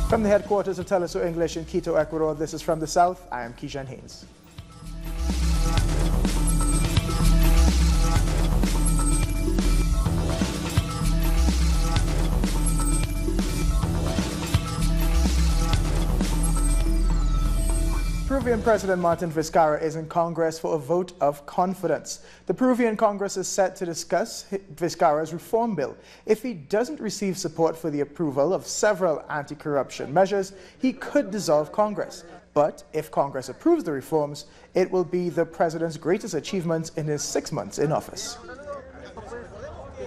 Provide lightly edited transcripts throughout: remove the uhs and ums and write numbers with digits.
From the headquarters of Teleso English in Quito, Ecuador, this is From the South. I am Keishan Haynes. Peruvian President Martin Vizcarra is in Congress for a vote of confidence. The Peruvian Congress is set to discuss Vizcarra's reform bill. If he doesn't receive support for the approval of several anti-corruption measures, he could dissolve Congress. But if Congress approves the reforms, it will be the president's greatest achievement in his 6 months in office.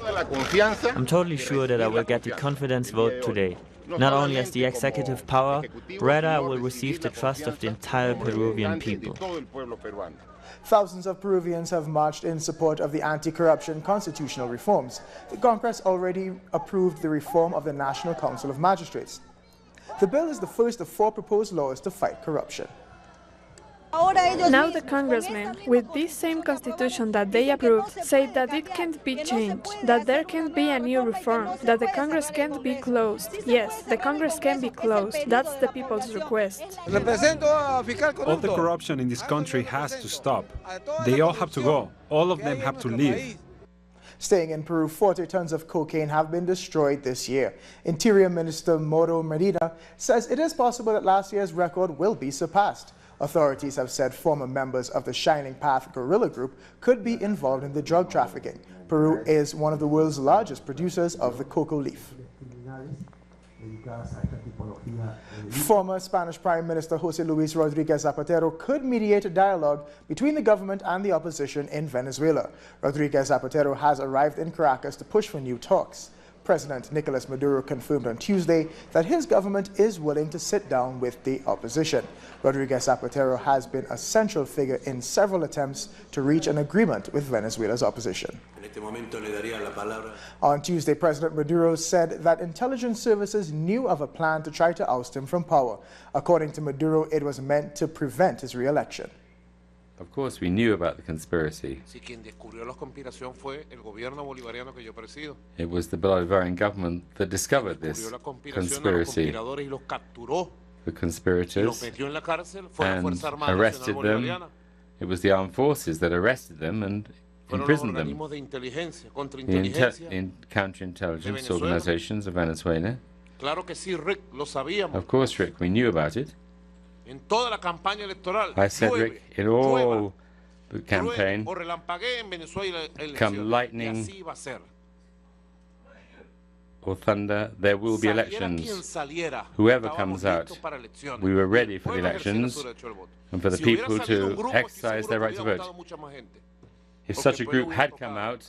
I'm totally sure that I will get the confidence vote today. Not only as the executive power, rather I will receive the trust of the entire Peruvian people. Thousands of Peruvians have marched in support of the anti-corruption constitutional reforms. The Congress already approved the reform of the National Council of Magistrates. The bill is the first of 4 proposed laws to fight corruption. Now the congressmen, with this same constitution that they approved, say that it can't be changed, that there can't be a new reform, that the Congress can't be closed. Yes, the Congress can be closed. That's the people's request. All the corruption in this country has to stop. They all have to go. All of them have to leave. Staying in Peru, 40 tons of cocaine have been destroyed this year. Interior Minister Mauro Medina says it is possible that last year's record will be surpassed. Authorities have said former members of the Shining Path guerrilla group could be involved in the drug trafficking. Peru is one of the world's largest producers of the cocoa leaf. Former Spanish Prime Minister José Luis Rodríguez Zapatero could mediate a dialogue between the government and the opposition in Venezuela. Rodríguez Zapatero has arrived in Caracas to push for new talks. President Nicolás Maduro confirmed on Tuesday that his government is willing to sit down with the opposition. Rodríguez Zapatero has been a central figure in several attempts to reach an agreement with Venezuela's opposition. On Tuesday, President Maduro said that intelligence services knew of a plan to try to oust him from power. According to Maduro, it was meant to prevent his re-election. Of course, we knew about the conspiracy. It was the Bolivarian government that discovered this conspiracy. The conspirators and arrested them. It was the armed forces that arrested them and imprisoned them. The counterintelligence organizations of Venezuela. Of course, Rick, we knew about it. I said, Rick, in all the campaign, come lightning or thunder, there will be elections. Whoever comes out, we were ready for the elections and for the people to exercise their right to vote. If such a group had come out,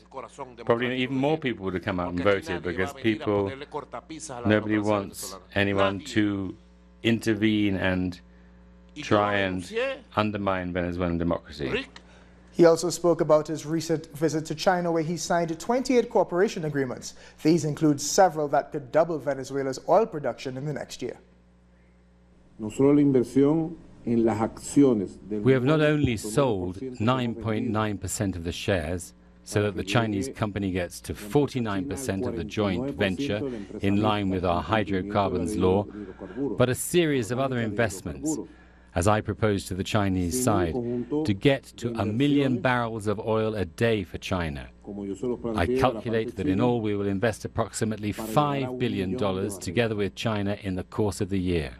probably even more people would have come out and voted, because nobody wants anyone to intervene and try and undermine Venezuelan democracy. He also spoke about his recent visit to China, where he signed 28 cooperation agreements. These include several that could double Venezuela's oil production in the next year. We have not only sold 9.9% of the shares, so that the Chinese company gets to 49% of the joint venture in line with our hydrocarbons law, but a series of other investments, as I propose to the Chinese side, to get to 1 million barrels of oil a day for China. I calculate that in all we will invest approximately $5 billion together with China in the course of the year.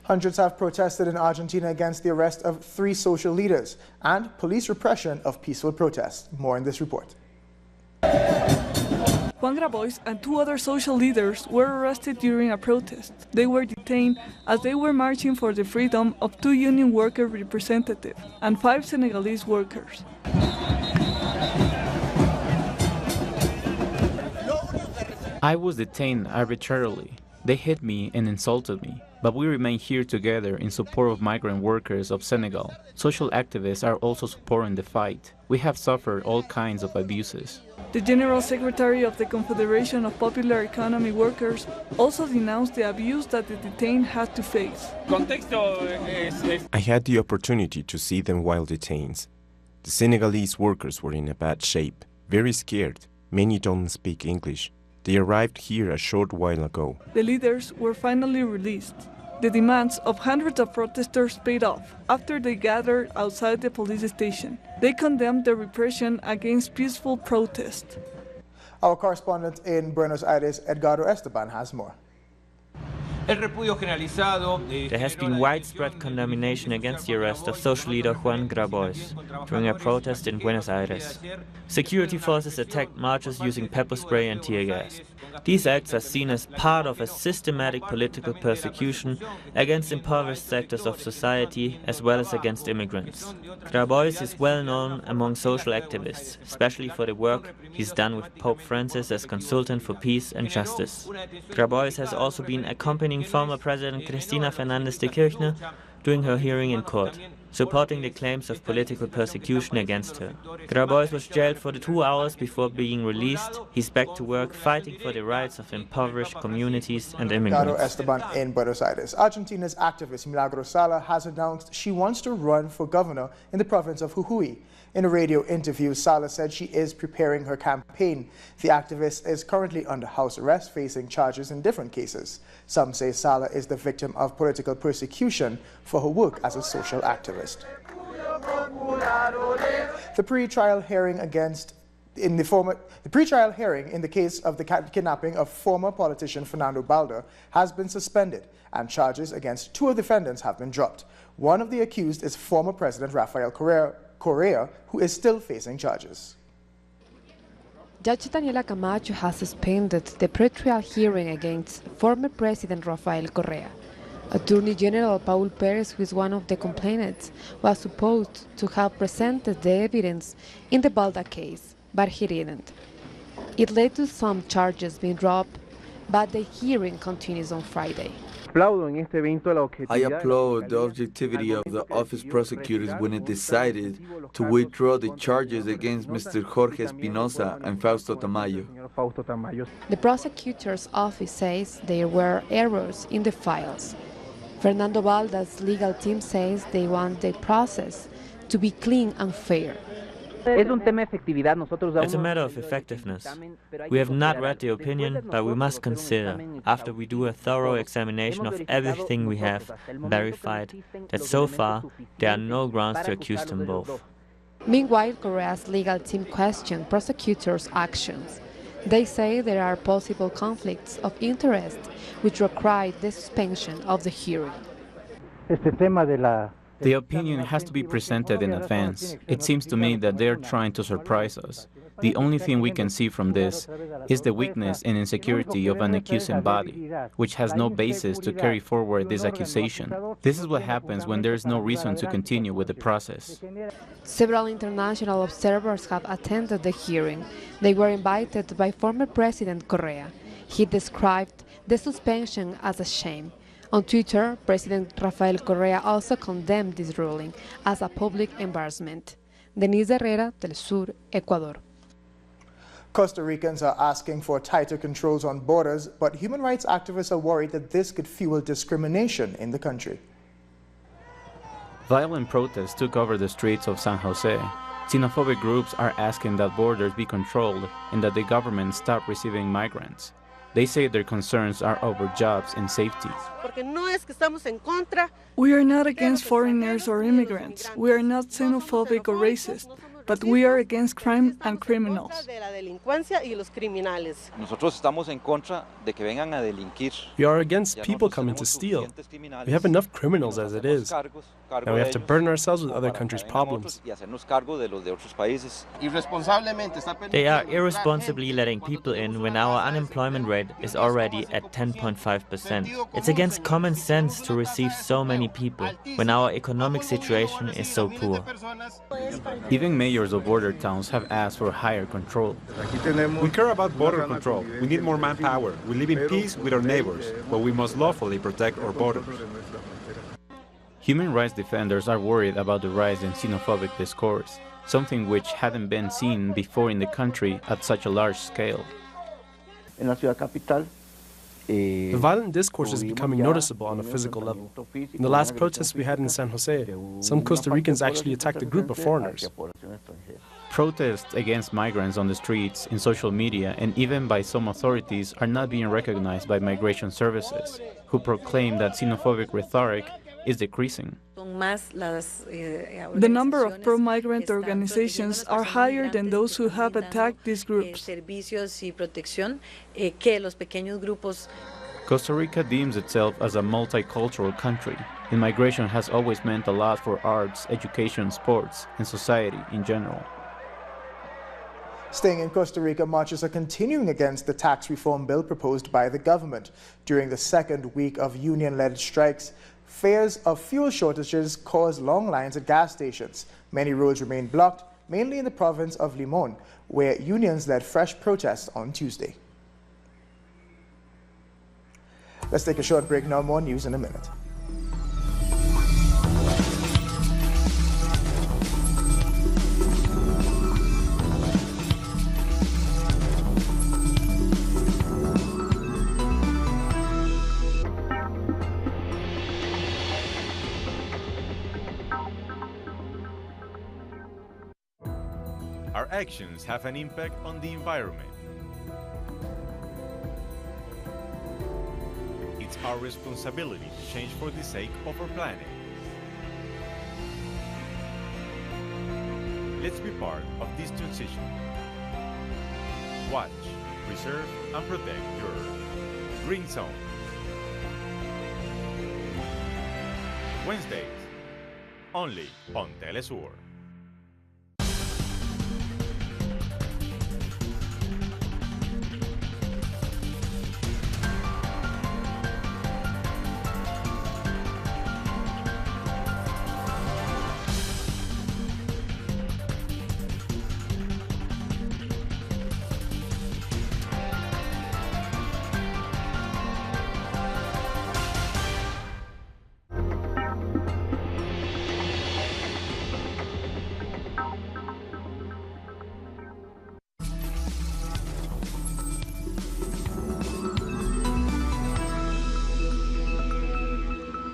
Hundreds have protested in Argentina against the arrest of 3 social leaders and police repression of peaceful protests. More in this report. Juan Grabois and 2 other social leaders were arrested during a protest. They were detained as they were marching for the freedom of 2 union worker representatives and 5 Senegalese workers. I was detained arbitrarily. They hit me and insulted me, but we remain here together in support of migrant workers of Senegal. Social activists are also supporting the fight. We have suffered all kinds of abuses. The General Secretary of the Confederation of Popular Economy Workers also denounced the abuse that the detained had to face. I had the opportunity to see them while detained. The Senegalese workers were in a bad shape, very scared. Many don't speak English. They arrived here a short while ago. The leaders were finally released. The demands of hundreds of protesters paid off after they gathered outside the police station. They condemned the repression against peaceful protest. Our correspondent in Buenos Aires, Edgardo Esteban, has more. There has been widespread condemnation against the arrest of social leader Juan Grabois during a protest in Buenos Aires. Security forces attacked marchers using pepper spray and tear gas. These acts are seen as part of a systematic political persecution against impoverished sectors of society as well as against immigrants. Grabois is well known among social activists, especially for the work he's done with Pope Francis as consultant for peace and justice. Grabois has also been accompanying former President Cristina Fernández de Kirchner during her hearing in court, supporting the claims of political persecution against her. Grabois was jailed for 2 hours before being released. He's back to work fighting for the rights of impoverished communities and immigrants. Esteban in Buenos Aires. Argentina's activist Milagros Sala has announced she wants to run for governor in the province of Jujuy. In a radio interview, Sala said she is preparing her campaign. The activist is currently under house arrest, facing charges in different cases. Some say Sala is the victim of political persecution for her work as a social activist. The pre-trial hearing in the case of the kidnapping of former politician Fernando Balda has been suspended, and charges against 2 of the defendants have been dropped. One of the accused is former President Rafael Correa, who is still facing charges. Judge Daniela Camacho has suspended the pre-trial hearing against former President Rafael Correa. Attorney General Paul Perez, who is one of the complainants, was supposed to have presented the evidence in the Balda case, but he didn't. It led to some charges being dropped, but the hearing continues on Friday. I applaud the objectivity of the office prosecutors when it decided to withdraw the charges against Mr. Jorge Espinosa and Fausto Tamayo. The prosecutor's office says there were errors in the files. Fernando Balda's legal team says they want the process to be clean and fair. It's a matter of effectiveness. We have not read the opinion, but we must consider, after we do a thorough examination of everything we have, verified that so far there are no grounds to accuse them both. Meanwhile, Correa's legal team questioned prosecutors' actions. They say there are possible conflicts of interest which require the suspension of the hearing. The opinion has to be presented in advance. It seems to me that they are trying to surprise us. The only thing we can see from this is the weakness and insecurity of an accusing body, which has no basis to carry forward this accusation. This is what happens when there is no reason to continue with the process. Several international observers have attended the hearing. They were invited by former President Correa. He described the suspension as a shame. On Twitter, President Rafael Correa also condemned this ruling as a public embarrassment. Denise Herrera, Del Sur, Ecuador. Costa Ricans are asking for tighter controls on borders, but human rights activists are worried that this could fuel discrimination in the country. Violent protests took over the streets of San Jose. Xenophobic groups are asking that borders be controlled and that the government stop receiving migrants. They say their concerns are over jobs and safety. We are not against foreigners or immigrants. We are not xenophobic or racist, but we are against crime and criminals. We are against people coming to steal. We have enough criminals as it is. Now we have to burden ourselves with other countries' problems. They are irresponsibly letting people in when our unemployment rate is already at 10.5%. It's against common sense to receive so many people when our economic situation is so poor. Even mayors of border towns have asked for higher control. We care about border control. We need more manpower. We live in peace with our neighbors, but we must lawfully protect our borders. Human rights defenders are worried about the rise in xenophobic discourse, something which hadn't been seen before in the country at such a large scale. The violent discourse is becoming noticeable on a physical level. In the last protests we had in San Jose, some Costa Ricans actually attacked a group of foreigners. Protests against migrants on the streets, in social media, and even by some authorities are not being recognized by migration services, who proclaim that xenophobic rhetoric is decreasing. The number of pro-migrant organizations are higher than those who have attacked these groups. Costa Rica deems itself as a multicultural country, and migration has always meant a lot for arts, education, sports, and society in general. Staying in Costa Rica, marches are continuing against the tax reform bill proposed by the government. During the second week of union-led strikes, fears of fuel shortages caused long lines at gas stations. Many roads remain blocked, mainly in the province of Limón, where unions led fresh protests on Tuesday. Let's take a short break now. More news in a minute. Our actions have an impact on the environment. It's our responsibility to change for the sake of our planet. Let's be part of this transition. Watch, preserve, and protect your Green Zone. Wednesdays, only on Telesur.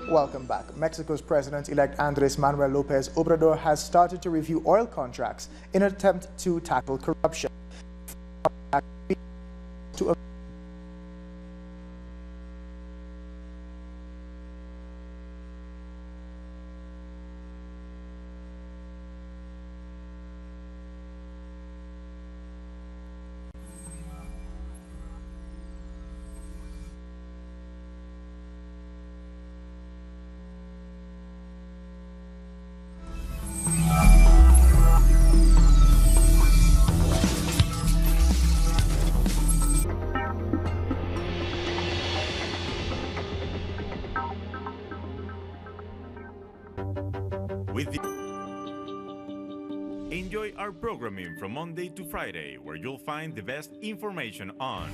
Welcome back. Mexico's President-elect Andrés Manuel López Obrador has started to review oil contracts in an attempt to tackle corruption. Enjoy our programming from Monday to Friday, where you'll find the best information on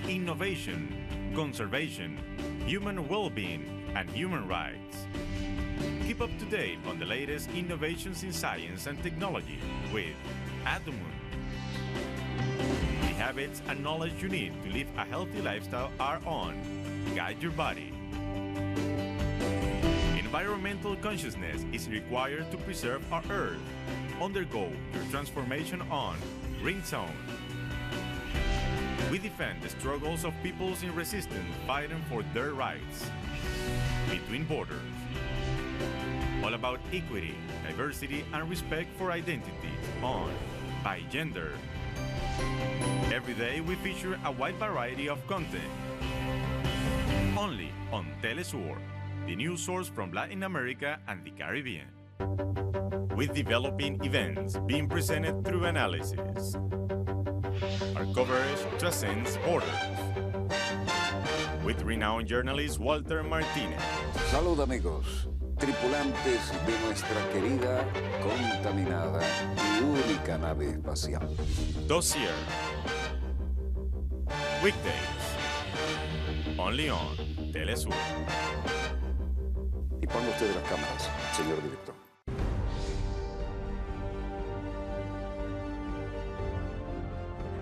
innovation, conservation, human well-being, and human rights. Keep up to date on the latest innovations in science and technology with At the Moon. The habits and knowledge you need to live a healthy lifestyle are on Guide Your Body. Environmental consciousness is required to preserve our Earth. Undergo your transformation on Green Zone. We defend the struggles of peoples in resistance fighting for their rights. Between Borders. All about equity, diversity, and respect for identity on By Gender. Every day we feature a wide variety of content. Only on Telesur, the news source from Latin America and the Caribbean. With developing events being presented through analysis. Our coverage transcends borders. With renowned journalist Walter Martinez. Salud amigos, tripulantes de nuestra querida, contaminada y única nave espacial. Dossier. Weekdays. Only on Telesur. Y ponga usted las cámaras, señor director.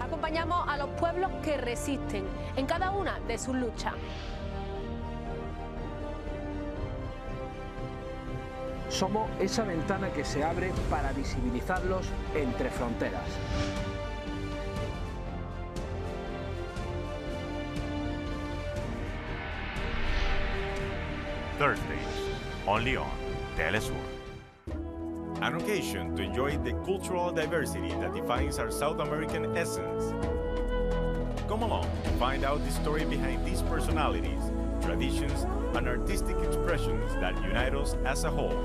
Acompañamos a los pueblos que resisten en cada una de sus luchas. Somos esa ventana que se abre para visibilizarlos entre fronteras. Thursdays, only on Telesur. An occasion to enjoy the cultural diversity that defines our South American essence. Come along to find out the story behind these personalities, traditions, and artistic expressions that unite us as a whole.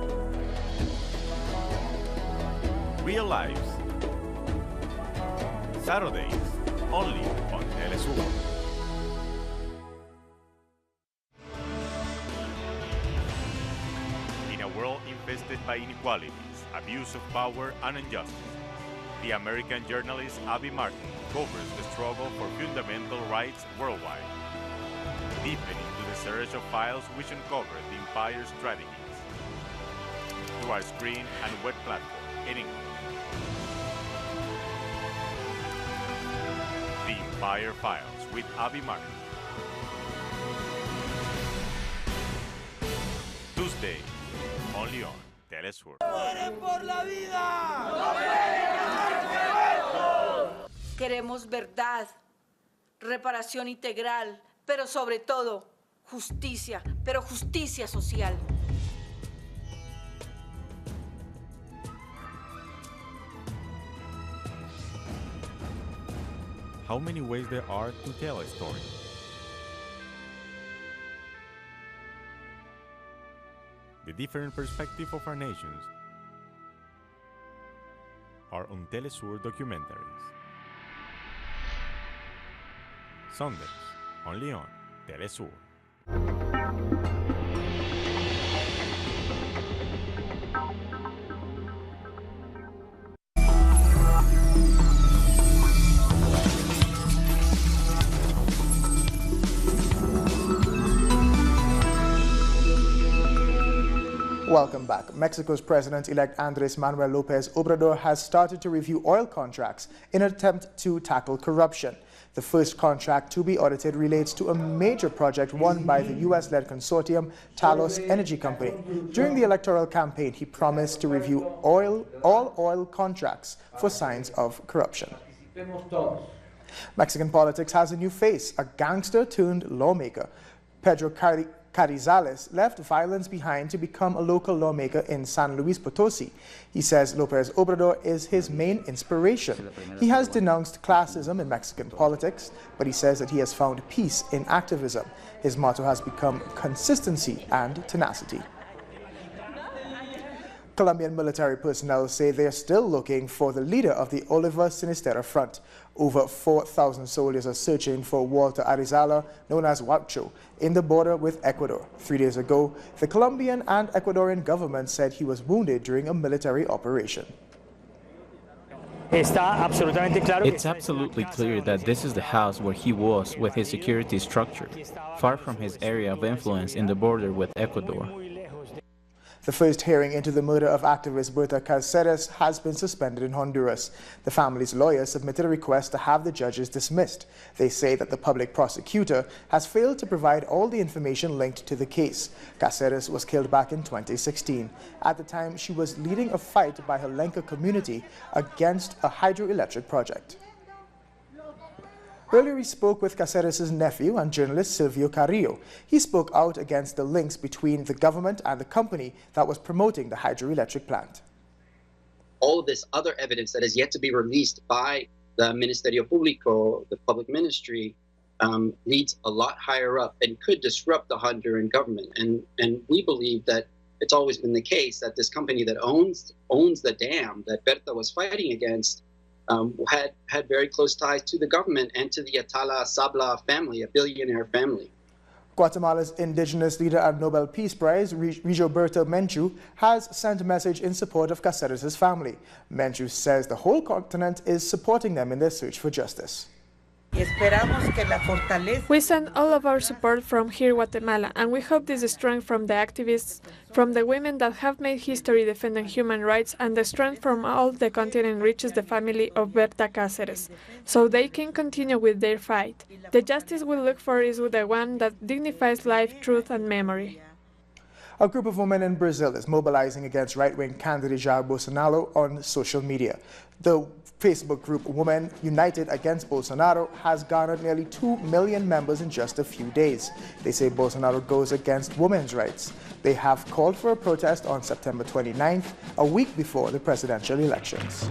Real lives. Saturdays, only on Telesur. In a world infested by inequalities, abuse of power, and injustice, the American journalist Abby Martin covers the struggle for fundamental rights worldwide, deepening into the search of files which uncover the empire's strategies through our screen and web platform in English. The Empire Files with Abby Martin. Tuesday, only on Telesur. Queremos verdad, reparación integral, pero sobre todo justicia, pero justicia social. How many ways there are to tell a story? The different perspectives of our nations are on Telesur documentaries. Sundays, only on Telesur. Welcome back. Mexico's President-elect Andrés Manuel López Obrador has started to review oil contracts in an attempt to tackle corruption. The first contract to be audited relates to a major project won by the U.S.-led consortium Talos Energy Company. During the electoral campaign, he promised to review all oil contracts for signs of corruption. Mexican politics has a new face, a gangster turned lawmaker. Pedro Carrizales left violence behind to become a local lawmaker in San Luis Potosi. He says López Obrador is his main inspiration. He has denounced classism in Mexican politics, but he says that he has found peace in activism. His motto has become consistency and tenacity. Colombian military personnel say they are still looking for the leader of the Oliver Sinistera Front. Over 4,000 soldiers are searching for Walter Arizala, known as Huacho, in the border with Ecuador. 3 days ago, the Colombian and Ecuadorian government said he was wounded during a military operation. It's absolutely clear that this is the house where he was with his security structure, far from his area of influence in the border with Ecuador. The first hearing into the murder of activist Berta Cáceres has been suspended in Honduras. The family's lawyer submitted a request to have the judges dismissed. They say that the public prosecutor has failed to provide all the information linked to the case. Cáceres was killed back in 2016. At the time, she was leading a fight by her Lenca community against a hydroelectric project. Earlier, we spoke with Cáceres' nephew and journalist Silvio Carrillo. He spoke out against the links between the government and the company that was promoting the hydroelectric plant. All of this other evidence that is yet to be released by the Ministerio Público, the public ministry, leads a lot higher up and could disrupt the Honduran government. And we believe that it's always been the case that this company that owns the dam that Berta was fighting against had very close ties to the government and to the Atala Sabla family, a billionaire family. Guatemala's indigenous leader and Nobel Peace Prize, Rigoberto Menchú, has sent a message in support of Cáceres' family. Menchú says the whole continent is supporting them in their search for justice. We send all of our support from here, Guatemala, and we hope this strength from the activists, from the women that have made history defending human rights, and the strength from all the continent reaches the family of Berta Cáceres, so they can continue with their fight. The justice we look for is the one that dignifies life, truth, and memory. A group of women in Brazil is mobilizing against right-wing candidate Jair Bolsonaro on social media. The Facebook group Women United Against Bolsonaro has garnered nearly 2 million members in just a few days. They say Bolsonaro goes against women's rights. They have called for a protest on September 29th, a week before the presidential elections.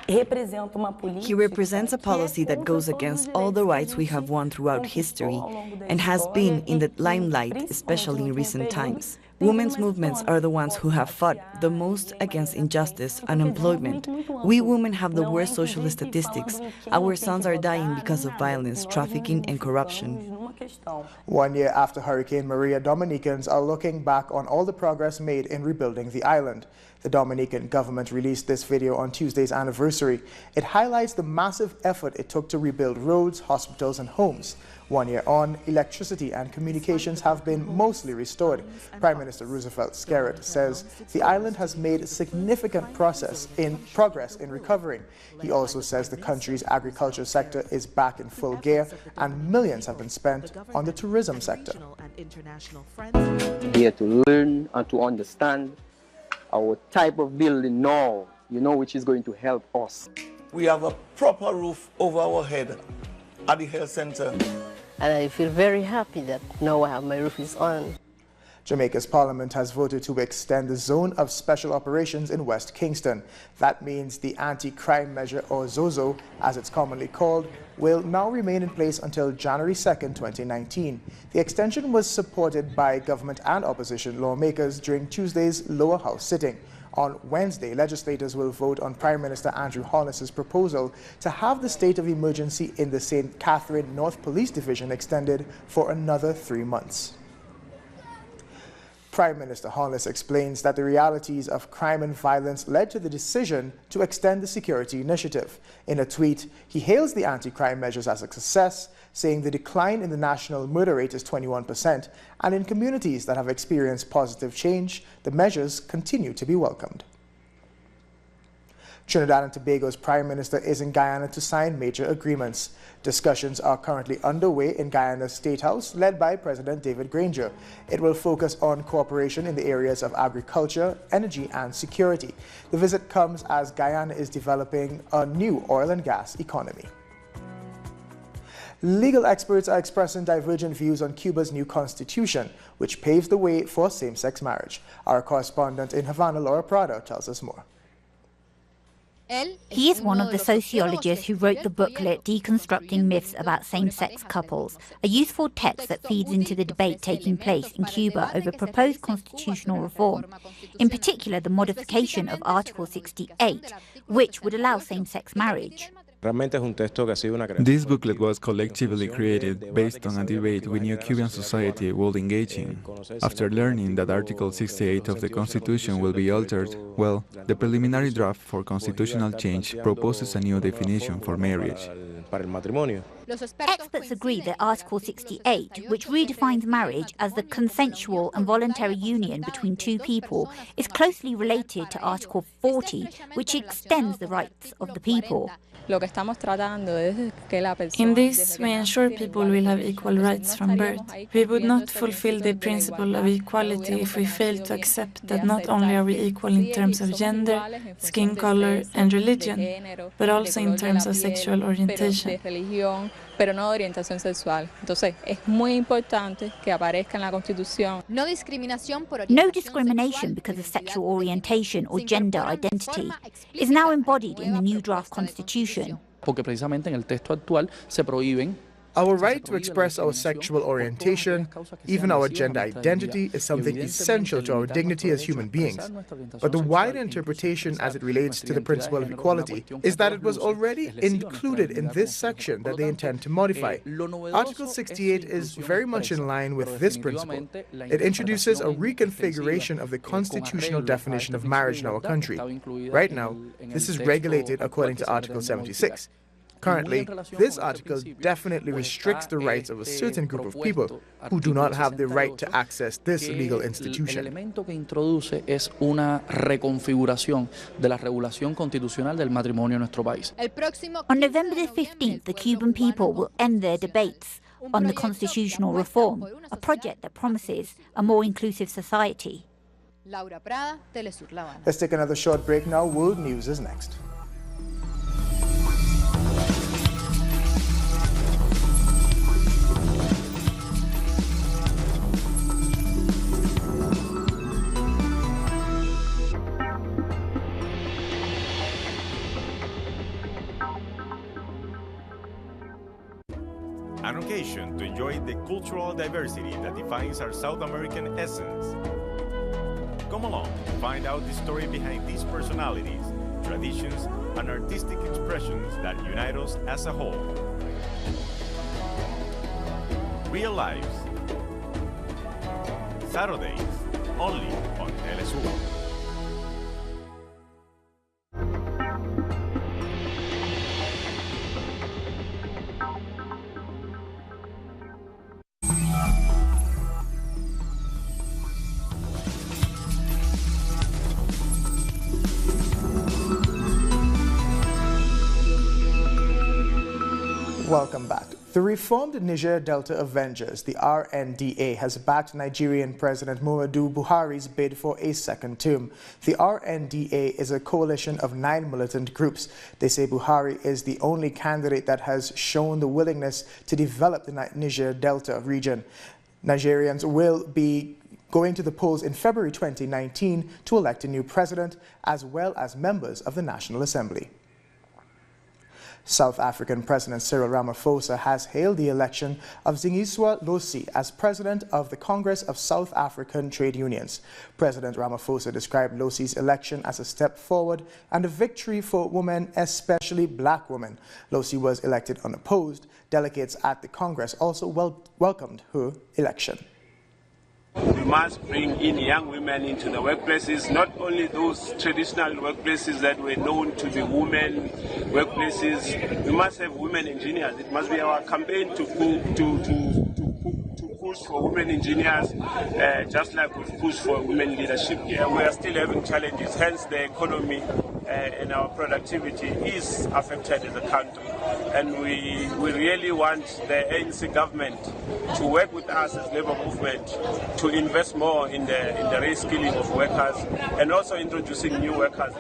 He represents a policy that goes against all the rights we have won throughout history and has been in the limelight, especially in recent times. Women's movements are the ones who have fought the most against injustice and unemployment. We women have the worst social statistics. Our sons are dying because of violence, trafficking, and corruption. 1 year after Hurricane Maria, Dominicans are looking back on all the progress made in rebuilding the island. The Dominican government released this video on Tuesday's anniversary. It highlights the massive effort it took to rebuild roads, hospitals, and homes. 1 year on, electricity and communications have been mostly restored. Prime Minister Roosevelt Skerrit says the island has made significant progress in recovering. He also says the country's agriculture sector is back in full gear and millions have been spent on the tourism sector. Here to learn and to understand our type of building now, which is going to help us. We have a proper roof over our head at the health center. And I feel very happy that now my roof is on. Jamaica's parliament has voted to extend the zone of special operations in West Kingston. That means the anti-crime measure, or ZOZO, as it's commonly called, will now remain in place until January 2nd, 2019. The extension was supported by government and opposition lawmakers during Tuesday's lower house sitting. On Wednesday, legislators will vote on Prime Minister Andrew Holness's proposal to have the state of emergency in the St. Catherine North Police Division extended for another 3 months. Prime Minister Holness explains that the realities of crime and violence led to the decision to extend the security initiative. In a tweet, he hails the anti-crime measures as a success, saying the decline in the national murder rate is 21%, and in communities that have experienced positive change, the measures continue to be welcomed. Trinidad and Tobago's Prime Minister is in Guyana to sign major agreements. Discussions are currently underway in Guyana's State House, led by President David Granger. It will focus on cooperation in the areas of agriculture, energy, and security. The visit comes as Guyana is developing a new oil and gas economy. Legal experts are expressing divergent views on Cuba's new constitution, which paves the way for same-sex marriage. Our correspondent in Havana, Laura Prado, tells us more. He is one of the sociologists who wrote the booklet Deconstructing Myths About Same-Sex Couples, a useful text that feeds into the debate taking place in Cuba over proposed constitutional reform, in particular the modification of Article 68, which would allow same-sex marriage. This booklet was collectively created based on a debate we knew Cuban society would engage in. After learning that Article 68 of the Constitution will be altered, well, the preliminary draft for constitutional change proposes a new definition for marriage. Experts agree that Article 68, which redefines marriage as the consensual and voluntary union between two people, is closely related to Article 40, which extends the rights of the people. In this, we ensure people will have equal rights from birth. We would not fulfill the principle of equality if we fail to accept that not only are we equal in terms of gender, skin color, and religion, but also in terms of sexual orientation. Pero no de orientación sexual. Entonces, es muy importante que aparezca en la Constitución. No discrimination because of sexual orientation or gender identity is now embodied in the new draft constitution. Porque precisamente en el texto actual se prohíben. Our right to express our sexual orientation, even our gender identity, is something essential to our dignity as human beings. But the wider interpretation as it relates to the principle of equality is that it was already included in this section that they intend to modify. Article 68 is very much in line with this principle. It introduces a reconfiguration of the constitutional definition of marriage in our country. Right now, this is regulated according to Article 76. Currently, this article definitely restricts the rights of a certain group of people who do not have the right to access this legal institution. El elemento que introduce es una reconfiguración de la regulación constitucional del matrimonio en nuestro país. On November the 15th, the Cuban people will end their debates on the constitutional reform, a project that promises a more inclusive society. Let's take another short break now. World News is next. An occasion to enjoy the cultural diversity that defines our South American essence. Come along to find out the story behind these personalities, traditions, and artistic expressions that unite us as a whole. Real Lives. Saturdays, only on Telesur. Welcome back. The reformed Niger Delta Avengers, the RNDA, has backed Nigerian President Muhammadu Buhari's bid for a second term. The RNDA is a coalition of 9 militant groups. They say Buhari is the only candidate that has shown the willingness to develop the Niger Delta region. Nigerians will be going to the polls in February 2019 to elect a new president, as well as members of the National Assembly. South African President Cyril Ramaphosa has hailed the election of Zingiswa Losi as president of the Congress of South African Trade Unions. President Ramaphosa described Losi's election as a step forward and a victory for women, especially black women. Losi was elected unopposed. Delegates at the Congress also welcomed her election. We must bring in young women into the workplaces, not only those traditional workplaces that were known to be women workplaces. We must have women engineers. It must be our campaign to push for women engineers, just like we've pushed for women leadership. Yeah, we are still having challenges, hence the economy and our productivity is affected as a country. And we really want the ANC government to work with us as Labour movement to invest more in the reskilling of workers and also introducing new workers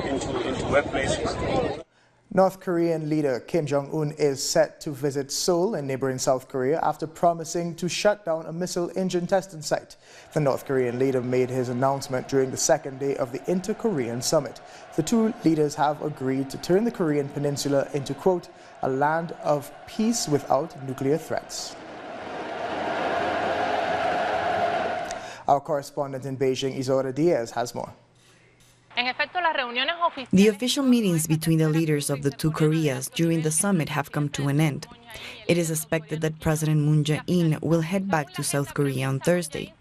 into workplaces. North Korean leader Kim Jong-un is set to visit Seoul in neighboring South Korea after promising to shut down a missile engine testing site. The North Korean leader made his announcement during the second day of the Inter-Korean Summit. The two leaders have agreed to turn the Korean peninsula into, quote, a land of peace without nuclear threats. Our correspondent in Beijing, Isolda Diaz, has more. The official meetings between the leaders of the two Koreas during the summit have come to an end. It is expected that President Moon Jae-in will head back to South Korea on Thursday.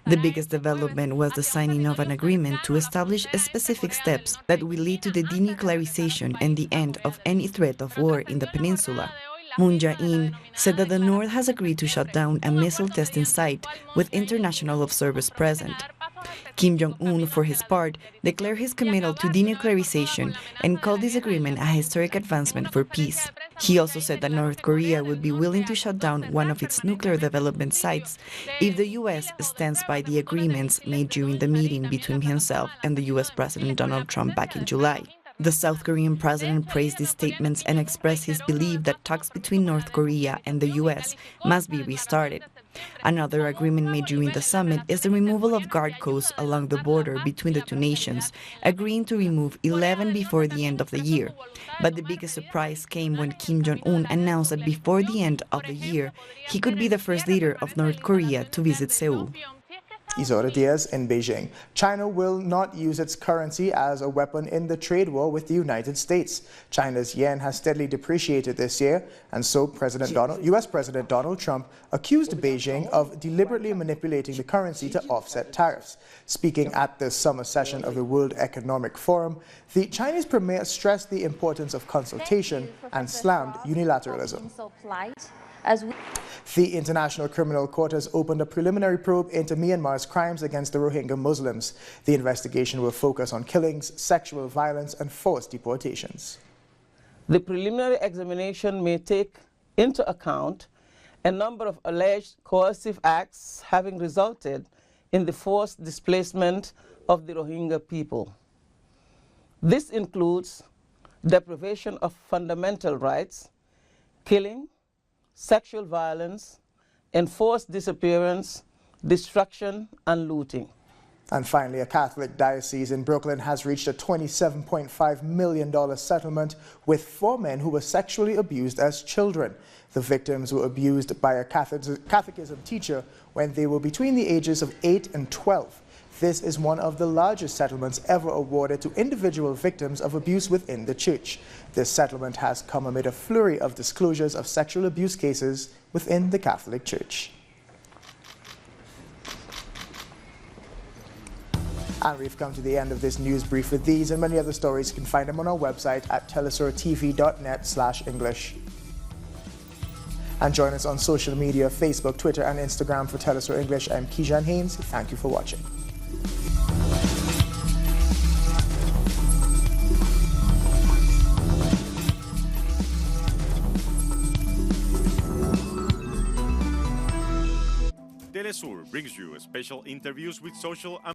The biggest development was the signing of an agreement to establish specific steps that will lead to the denuclearization and the end of any threat of war in the peninsula. Moon Jae-in said that the North has agreed to shut down a missile testing site with international observers present. Kim Jong-un, for his part, declared his commitment to denuclearization and called this agreement a historic advancement for peace. He also said that North Korea would be willing to shut down one of its nuclear development sites if the U.S. stands by the agreements made during the meeting between himself and the U.S. President Donald Trump back in July. The South Korean president praised these statements and expressed his belief that talks between North Korea and the U.S. must be restarted. Another agreement made during the summit is the removal of guard posts along the border between the two nations, agreeing to remove 11 before the end of the year. But the biggest surprise came when Kim Jong-un announced that before the end of the year, he could be the first leader of North Korea to visit Seoul. Isolda Diaz in Beijing. China will not use its currency as a weapon in the trade war with the United States. China's yen has steadily depreciated this year, and so U.S. President Donald Trump accused Beijing of deliberately manipulating the currency to offset tariffs. Speaking at the summer session of the World Economic Forum, the Chinese premier stressed the importance of consultation and slammed unilateralism. The International Criminal Court has opened a preliminary probe into Myanmar's crimes against the Rohingya Muslims. The investigation will focus on killings, sexual violence, and forced deportations. The preliminary examination may take into account a number of alleged coercive acts having resulted in the forced displacement of the Rohingya people. This includes deprivation of fundamental rights, killing, sexual violence, enforced disappearance, destruction, and looting. And finally, a Catholic diocese in Brooklyn has reached a $27.5 million settlement with 4 men who were sexually abused as children. The victims were abused by a catechism teacher when they were between the ages of 8 and 12. This is one of the largest settlements ever awarded to individual victims of abuse within the church. This settlement has come amid a flurry of disclosures of sexual abuse cases within the Catholic Church. And we've come to the end of this news brief. With these and many other stories, you can find them on our website at telesurtv.net/English. And join us on social media, Facebook, Twitter, and Instagram for Telesur English. I'm Kijan Haynes. Thank you for watching. Telesur brings you special interviews with social and